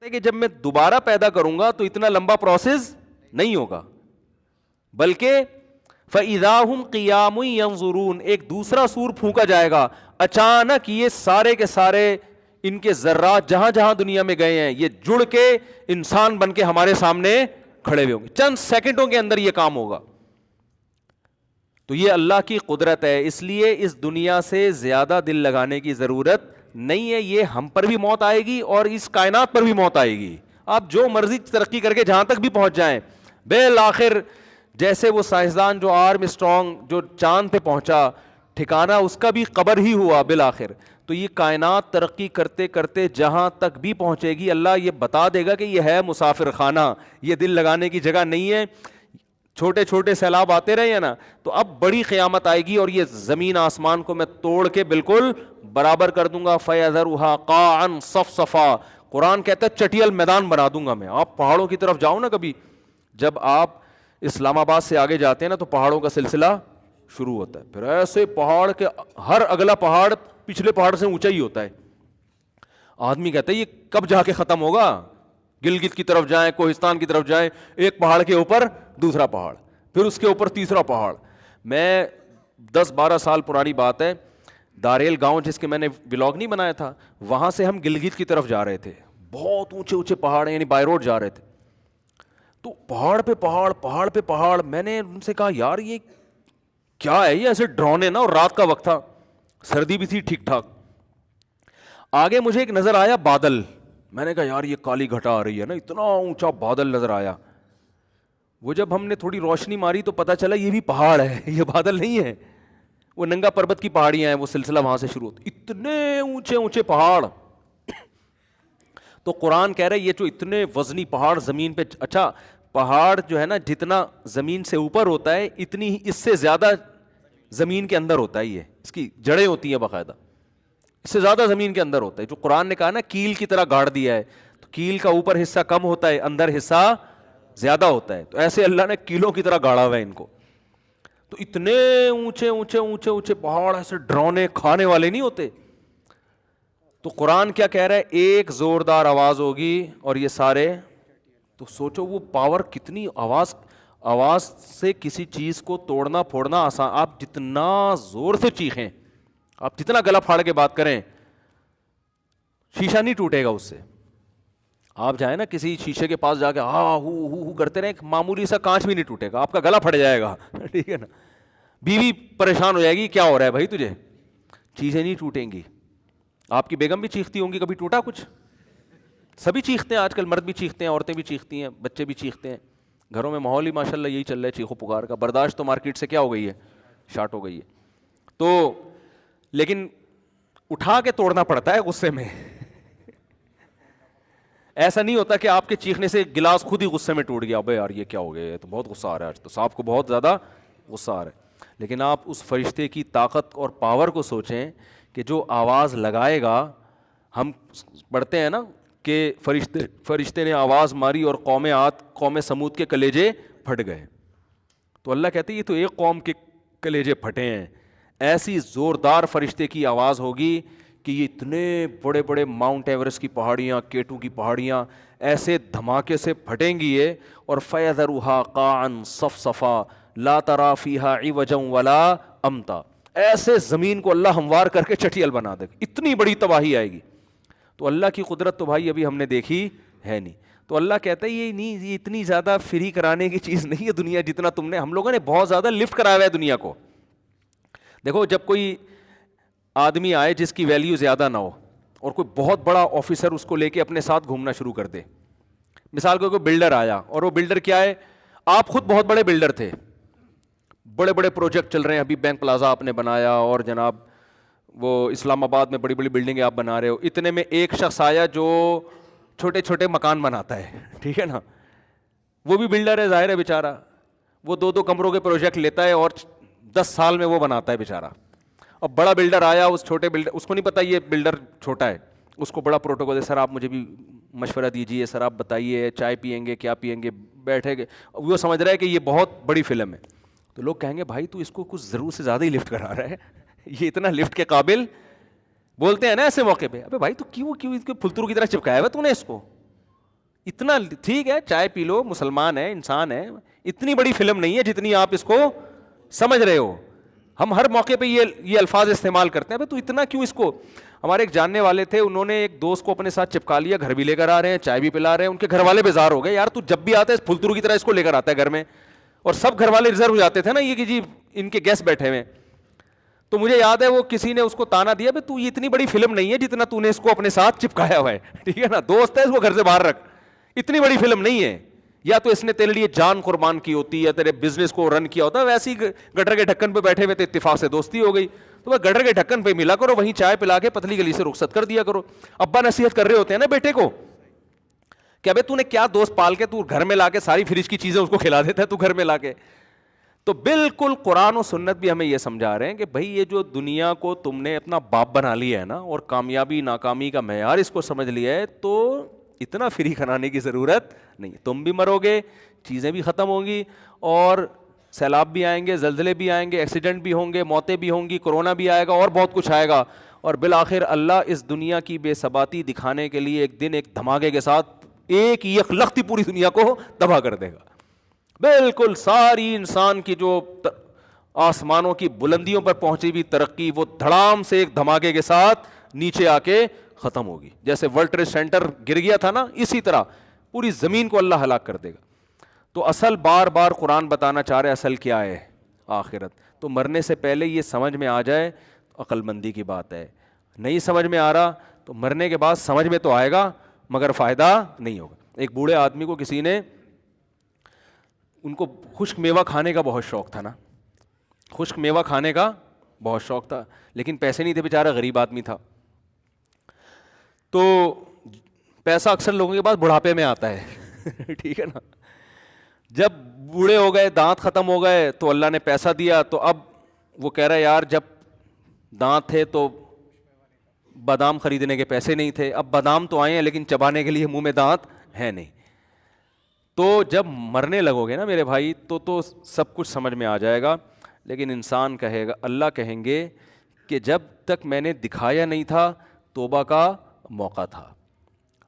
کہ جب میں دوبارہ پیدا کروں گا تو اتنا لمبا پروسیس نہیں ہوگا، بلکہ فَإِذَا هُمْ قِيَامٌ يَنظُرُونَ، ایک دوسرا سور پھونکا جائے گا، اچانک یہ سارے کے سارے ان کے ذرات جہاں جہاں دنیا میں گئے ہیں یہ جڑ کے انسان بن کے ہمارے سامنے کھڑے ہوئے ہوں گے، چند سیکنڈوں کے اندر یہ کام ہوگا. تو یہ اللہ کی قدرت ہے، اس لیے اس دنیا سے زیادہ دل لگانے کی ضرورت نہیں ہے. یہ ہم پر بھی موت آئے گی اور اس کائنات پر بھی موت آئے گی. آپ جو مرضی ترقی کر کے جہاں تک بھی پہنچ جائیں، بالآخر جیسے وہ سائنسدان جو آرم اسٹرانگ جو چاند پہ پہنچا، ٹھکانہ اس کا بھی قبر ہی ہوا بالآخر. تو یہ کائنات ترقی کرتے کرتے جہاں تک بھی پہنچے گی، اللہ یہ بتا دے گا کہ یہ ہے مسافر خانہ، یہ دل لگانے کی جگہ نہیں ہے. چھوٹے چھوٹے سیلاب آتے رہے ہیں نا، تو اب بڑی قیامت آئے گی اور یہ زمین آسمان کو میں توڑ کے بالکل برابر کر دوں گا. فَيَذَرُهَا قَاعًا صَفْصَفًا، قرآن کہتا ہے چٹیل میدان بنا دوں گا میں. آپ پہاڑوں کی طرف جاؤ نا کبھی، جب آپ اسلام آباد سے آگے جاتے ہیں نا تو پہاڑوں کا سلسلہ شروع ہوتا ہے، پھر ایسے پہاڑ کے ہر اگلا پہاڑ پچھلے پہاڑ سے اونچا ہی ہوتا ہے. آدمی کہتا ہے یہ کب جا کے ختم ہوگا؟ گلگت کی طرف جائیں، کوہستان کی طرف جائیں، ایک پہاڑ کے اوپر دوسرا پہاڑ، پھر اس کے اوپر تیسرا پہاڑ. میں 10-12 سال پرانی بات ہے، داریل گاؤں جس کے میں نے ولاگ نہیں بنایا تھا، وہاں سے ہم گلگت کی طرف جا رہے تھے. بہت اونچے اونچے پہاڑ ہیں، یعنی بائی روڈ جا رہے تھے. تو پہاڑ پہ پہاڑ، پہاڑ پہ پہاڑ. میں نے ان سے کہا یار یہ کیا ہے، یہ ایسے ڈرونے نا، اور رات کا وقت تھا، سردی بھی تھی ٹھیک ٹھاک. آگے مجھے ایک نظر آیا بادل، میں نے کہا یار یہ کالی گھٹا آ رہی ہے نا، اتنا اونچا بادل نظر آیا. وہ جب ہم نے تھوڑی روشنی ماری تو پتا چلا یہ بھی پہاڑ ہے، یہ بادل نہیں ہے، وہ ننگا پربت کی پہاڑیاں ہیں، وہ سلسلہ وہاں سے شروع ہوتا. اتنے اونچے اونچے پہاڑ. تو قرآن کہہ رہا ہے یہ جو اتنے وزنی پہاڑ زمین پہ، اچھا پہاڑ جو ہے نا جتنا زمین سے اوپر ہوتا ہے اتنی ہی اس سے زیادہ زمین کے اندر ہوتا ہے. یہ اس کی جڑیں ہوتی ہیں باقاعدہ، اس سے زیادہ زمین کے اندر ہوتا ہے. جو قرآن نے کہا نا کیل کی طرح گاڑ دیا ہے، تو کیل کا اوپر حصہ کم ہوتا ہے، اندر حصہ زیادہ ہوتا ہے. تو ایسے اللہ نے کیلوں کی طرح گاڑا ہوا ہے ان کو. تو اتنے اونچے اونچے اونچے اونچے پہاڑ ایسے ڈرونے کھانے والے نہیں ہوتے. تو قرآن کیا کہہ رہا ہے، ایک زوردار آواز ہوگی اور یہ سارے. تو سوچو وہ پاور کتنی، آواز سے کسی چیز کو توڑنا پھوڑنا آسان. آپ جتنا زور سے چیخیں، آپ جتنا گلا پھاڑ کے بات کریں، شیشہ نہیں ٹوٹے گا اس سے. آپ جائیں نا کسی شیشے کے پاس جا کے ہاں ہو کرتے رہے، معمولی سا کانچ بھی نہیں ٹوٹے گا، آپ کا گلا پھٹ جائے گا. ٹھیک ہے نا. بیوی پریشان ہو جائے گی، کیا ہو رہا ہے بھائی تجھے، چیزیں نہیں ٹوٹیں گی. آپ کی بیگم بھی چیختی ہوں گی، کبھی ٹوٹا کچھ؟ سبھی چیختے ہیں آج کل، مرد بھی چیختے ہیں، عورتیں بھی چیختی ہیں، بچے بھی چیختے ہیں. گھروں میں ماحول ہی ماشاءاللہ یہی چل رہا ہے، چیخو پکار کا. برداشت تو مارکیٹ سے کیا ہو گئی ہے، شارٹ ہو گئی ہے. تو لیکن اٹھا کے توڑنا پڑتا ہے غصے میں. ایسا نہیں ہوتا کہ آپ کے چیخنے سے گلاس خود ہی غصے میں ٹوٹ گیا، ابے یار یہ کیا ہو گیا، تو بہت غصہ آ رہا ہے آج، تو صاحب کو بہت زیادہ غصہ آ رہا ہے. لیکن آپ اس فرشتے کی طاقت اور پاور کو سوچیں کہ جو آواز لگائے گا. ہم پڑھتے ہیں نا کہ فرشتے نے آواز ماری اور قوم سمود کے کلیجے پھٹ گئے. تو اللہ کہتے ہیں یہ تو ایک قوم کے کلیجے پھٹے ہیں. ایسی زوردار فرشتے کی آواز ہوگی کہ یہ اتنے بڑے بڑے ماؤنٹ ایورسٹ کی پہاڑیاں، کیٹو کی پہاڑیاں ایسے دھماکے سے پھٹیں گی یہ. اور فَيَذَرُهَا قَاعًا صَفْصَفًا لَا تَرَىٰ فِيهَا عِوَجًا وَلَا أَمْتًا. ایسے زمین کو اللہ ہموار کر کے چٹیل بنا دے گا، اتنی بڑی تباہی آئے گی. تو اللہ کی قدرت تو بھائی ابھی ہم نے دیکھی ہے نہیں. تو اللہ کہتا ہے یہ اتنی زیادہ فری کرانے کی چیز نہیں ہے دنیا، جتنا تم نے، ہم لوگوں نے بہت زیادہ لفٹ کرایا ہوا ہے دنیا کو. دیکھو جب کوئی آدمی آئے جس کی ویلیو زیادہ نہ ہو اور کوئی بہت بڑا آفیسر اس کو لے کے اپنے ساتھ گھومنا شروع کر دے. مثال کو کوئی بلڈر آیا، اور وہ بلڈر کیا ہے، آپ خود بہت بڑے بلڈر تھے، بڑے بڑے پروجیکٹ چل رہے ہیں، ابھی بینک پلازا آپ نے بنایا، اور جناب وہ اسلام آباد میں بڑی بڑی بلڈنگیں آپ بنا رہے ہو. اتنے میں ایک شخص آیا جو چھوٹے چھوٹے مکان بناتا ہے، ٹھیک ہے نا. وہ بھی بلڈر ہے ظاہر ہے بیچارہ، وہ 2 کمروں کے پروجیکٹ لیتا ہے اور 10 سال میں وہ بناتا ہے بیچارہ. اب بڑا بلڈر آیا، اس چھوٹے بلڈر، اس کو نہیں پتا یہ بلڈر چھوٹا ہے، اس کو بڑا پروٹوکول ہے، سر آپ مجھے بھی مشورہ دیجیے، سر آپ بتائیے چائے پیئیں گے کیا پیئیں گے، بیٹھے گے. وہ سمجھ رہا ہے کہ یہ بہت بڑی فلم ہے. تو لوگ کہیں گے بھائی تو اس کو کچھ ضرورت سے زیادہ ہی لفٹ کرا رہا ہے، یہ اتنا لفٹ کے قابل. بولتے ہیں نا ایسے موقع پہ، ابے بھائی تو کیوں اس کے پھلترو کی طرح چپکایا ہوا تو نے اس کو، اتنا ٹھیک ہے چائے پی لو, مسلمان ہے, انسان ہے, اتنی بڑی فلم نہیں ہے جتنی آپ اس کو سمجھ رہے ہو. ہم ہر موقع پہ یہ الفاظ استعمال کرتے ہیں, بھائی تو اتنا کیوں اس کو. ہمارے ایک جاننے والے تھے, انہوں نے ایک دوست کو اپنے ساتھ چپکا لیا, گھر بھی لے کر آ رہے ہیں, چائے بھی پلا رہے ہیں. ان کے گھر والے بیزار ہو گئے, یار تو جب بھی آتا ہے پھلترو کی طرح اس کو لے کر آتا ہے گھر میں, اور سب گھر والے ریزرو ہو جاتے تھے نا یہ کہ جی ان کے گیسٹ بیٹھے ہوئے. تو مجھے یاد ہے وہ کسی نے اس کو تانا دیا, بھائی تو یہ اتنی بڑی فلم نہیں ہے جتنا تو نے اس کو اپنے ساتھ چپکایا ہوا ہے, ٹھیک ہے نا, دوست ہے اس کو گھر سے باہر رکھ, اتنی بڑی فلم نہیں ہے. یا تو اس نے تیرے لیے جان قربان کی ہوتی ہے, تیرے بزنس کو رن کیا ہوتا ہے, ویسے ہی گٹر کے ڈھکن پہ بیٹھے ہوئے تھے, اتفاق سے دوستی ہو گئی, تو وہ گٹر کے ڈھکن پہ ملا کرو, وہیں چائے پلا کے پتلی گلی سے رخصت کر دیا کرو. ابا نصیحت کر رہے ہوتے ہیں نا بیٹے کو کہ ابے تو نے کیا دوست پال کے تو گھر میں لا کے ساری فریج کی چیزیں اس کو کھلا دیتا ہے تو گھر میں لا کے. تو بالکل قرآن و سنت بھی ہمیں یہ سمجھا رہے ہیں کہ بھائی یہ جو دنیا کو تم نے اپنا باپ بنا لیا ہے نا, اور کامیابی ناکامی کا معیار اس کو سمجھ لیا ہے, تو اتنا فری کھلانے کی ضرورت نہیں. تم بھی مرو گے, چیزیں بھی ختم ہوں گی, اور سیلاب بھی آئیں گے, زلزلے بھی آئیں گے, ایکسیڈنٹ بھی ہوں گے, موتیں بھی ہوں گی, کرونا بھی آئے گا, اور بہت کچھ آئے گا, اور بالآخر اللہ اس دنیا کی بے ثباتی دکھانے کے لیے ایک دن ایک دھماکے کے ساتھ ایک یکلختی پوری دنیا کو تباہ کر دے گا. بالکل ساری انسان کی جو آسمانوں کی بلندیوں پر پہنچی ہوئی ترقی وہ دھڑام سے ایک دھماکے کے ساتھ نیچے آ کے ختم ہوگی. جیسے ورلڈ ٹریڈ سینٹر گر گیا تھا نا, اسی طرح پوری زمین کو اللہ ہلاک کر دے گا. تو اصل بار بار قرآن بتانا چاہ رہے اصل کیا ہے, آخرت. تو مرنے سے پہلے یہ سمجھ میں آ جائے عقل مندی کی بات ہے. نہیں سمجھ میں آ رہا تو مرنے کے بعد سمجھ میں تو آئے گا مگر فائدہ نہیں ہوگا. ایک بوڑھے آدمی کو کسی نے, ان کو خشک میوہ کھانے کا بہت شوق تھا نا, خشک میوہ کھانے کا بہت شوق تھا, لیکن پیسے نہیں تھے, بیچارہ غریب آدمی تھا. تو پیسہ اکثر لوگوں کے پاس بڑھاپے میں آتا ہے ٹھیک ہے نا. جب بوڑھے ہو گئے, دانت ختم ہو گئے, تو اللہ نے پیسہ دیا, تو اب وہ کہہ رہا ہے یار جب دانت تھے تو بادام خریدنے کے پیسے نہیں تھے, اب بادام تو آئے ہیں لیکن چبانے کے لیے منہ میں دانت ہے نہیں. تو جب مرنے لگو گے نا میرے بھائی تو سب کچھ سمجھ میں آ جائے گا. لیکن انسان کہے گا, اللہ کہیں گے کہ جب تک میں نے دکھایا نہیں تھا توبہ کا موقع تھا,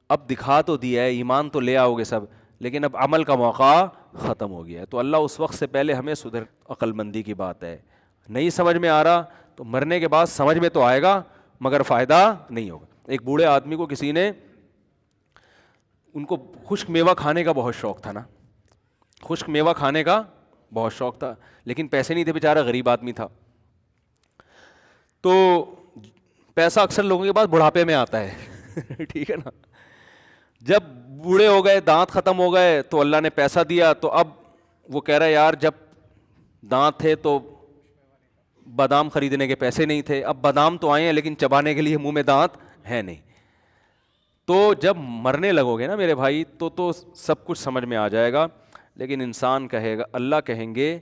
اب دکھا تو دیا ہے, ایمان تو لے آؤ گے سب, لیکن اب عمل کا موقع ختم ہو گیا ہے. تو اللہ اس وقت سے پہلے ہمیں سدھر, عقل مندی کی بات ہے. نہیں سمجھ میں آ رہا تو مرنے کے بعد سمجھ میں تو آئے گا مگر فائدہ نہیں ہوگا. ایک بوڑھے آدمی کو کسی نے, ان کو خشک میوہ کھانے کا بہت شوق تھا نا, خشک میوہ کھانے کا بہت شوق تھا, لیکن پیسے نہیں تھے, بیچارہ غریب آدمی تھا. تو پیسہ اکثر لوگوں کے پاس بڑھاپے میں آتا ہے ٹھیک ہے نا. جب بوڑھے ہو گئے, دانت ختم ہو گئے, تو اللہ نے پیسہ دیا, تو اب وہ کہہ رہا ہے یار جب دانت تھے تو بادام خریدنے کے پیسے نہیں تھے, اب بادام تو آئے ہیں لیکن چبانے کے لیے منہ میں دانت ہے نہیں. تو جب مرنے لگو گے نا میرے بھائی تو سب کچھ سمجھ میں آ جائے گا. لیکن انسان کہے گا, اللہ کہیں گے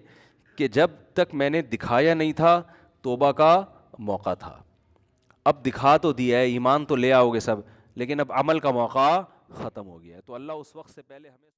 کہ جب تک میں نے دکھایا نہیں تھا توبہ کا موقع تھا, اب دکھا تو دیا ہے, ایمان تو لے آؤ گے سب, لیکن اب عمل کا موقع ختم ہو گیا ہے. تو اللہ اس وقت سے پہلے ہمیں